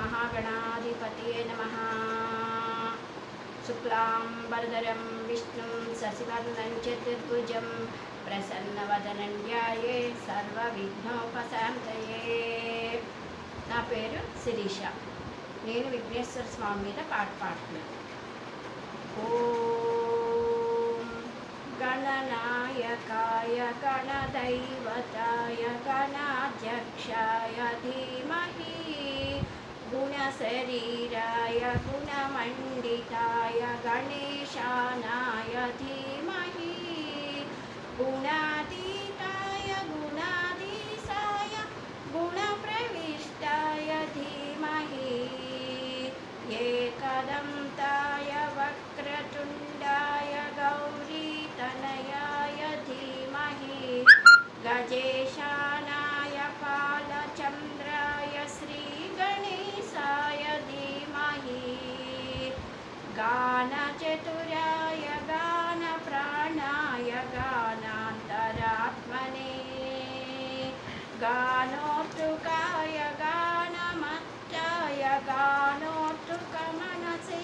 महागणाधिपतये नमः। शुक्लाम्बरधरं विष्णुं शशिवर्णं चतुर्भुजं प्रसन्नवदनं ध्यायेत् सर्वविघ्नोपशान्तये। నా పేరు శిరీష. నేను విఘ్నేశ్వర స్వామి మీద పాట పాడుతున్నాను. ఓం గణనాయకాయ గణదైవతాయ గణాధ్యక్షాయ ధీమహి గుణశరీరాయ గుణమండితాయ గణేశానాయ ధీమహి గుణాతీతాయ గుణాధీశాయ गुणप्रविष्टाय धीमहि एकदन्ताय वक्रतुण्डाय गौरीतनयाय धीमहि गजेशानाय बालचन्द्राय श्रीगणेशाय धीमहि गानचतुराय गानप्राणाय गानान्तरात्मने गानोत्तुकाय गानमत्ताय गानोत्तुकमनसे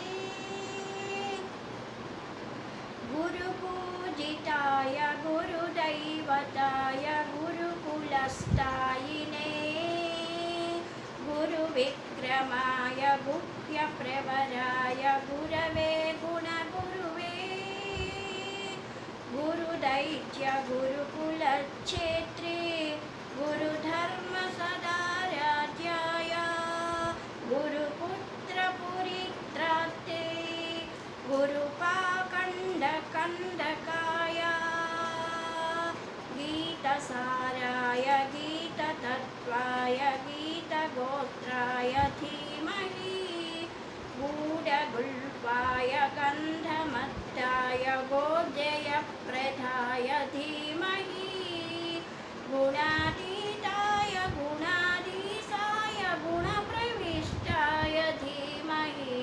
गुरुपूजिताय गुरुदैवताय गुरुकुलस्थायिने गुरुविक्रमाय गुह्यप्रवराय गुरवे गुणगुरुवे गुरुदैत्य गुरुकुलक्षेत्रे गुरुधर्म सदाराध्याय गुरुपुत्रपुरित्राते गुरुपाखण्डकण्डकाय गीतसाराय गीततत्त्वाय गीतगोत्राय धीमहि गूढगुल्पाय गन्धमत्ताय गोजयप्रदाय धीमहि गुणातीताय गुणाधीशाय गुणप्रविष्टाय धीमहि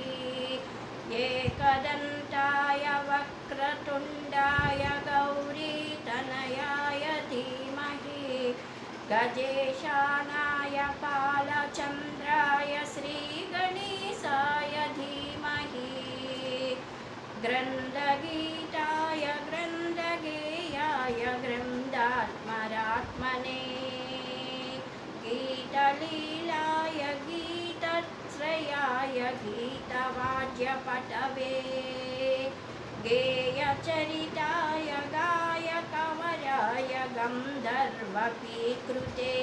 एकदन्ताय वक्रतुण्डाय गौरीतनयाय धीमहि गजेशानाय बालचन्द्राय श्रीगणेशाय धीमहि ग्रन्थगीताय ग्रन्थगेयाय ग्रन्थात्मरात्मने गीतलीलाय गीतश्रयाय गीतवाद्यपटवे गेयचरिताय गायकवराय गन्धर्वपीकृते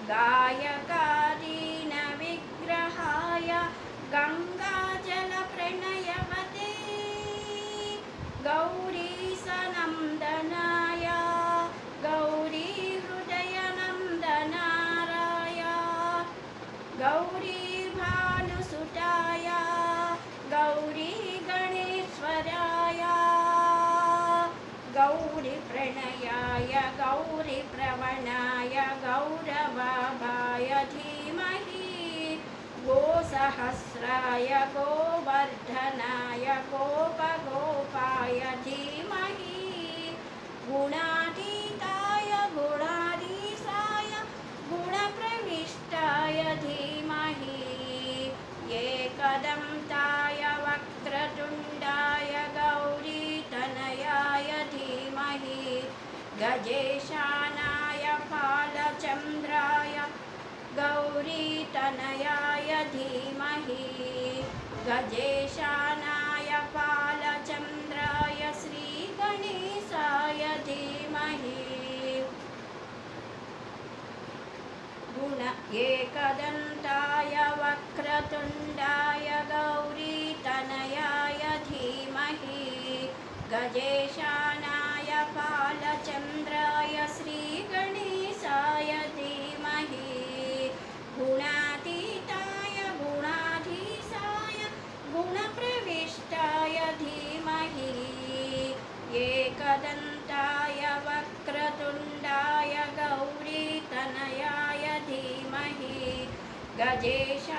गायकादीनविग्रहाय गङ्गाजलप्रणयवते गौरीसनन्दनाय गौरीहृदयनन्दनाराय गौरीभानुसुताय गौरीगणेश्वराय गौरीप्रणयाय गौरीप्रवणाय गौरवाभाय धीमहि गोसहस्राय गोवर्धनाय गोपगोपाय धीमहि गुणातीताय गुणाधीशाय गुणप्रविष्टाय धीमहि एकदन्ताय वक्रतुण्डाय गौरीतनयाय धीमहि गजेशानाय बालचन्द्राय गौरीतनयाय धीमहि गजेशानाय बालचन्द्राय श्रीगणेशाय धीमहि गुण एकदन्ताय वक्रतुण्डाय गौरीतनयाय धीमहि गजेशानाय बालचन्द्राय श्रीगणेशाय धीमहि गुणातीताय गुणाधीशाय गुणप्रविष्टाय धीमहि एकदन्ताय वक्रतुण्डाय गौरीतनयाय धीमहि गजेशानाय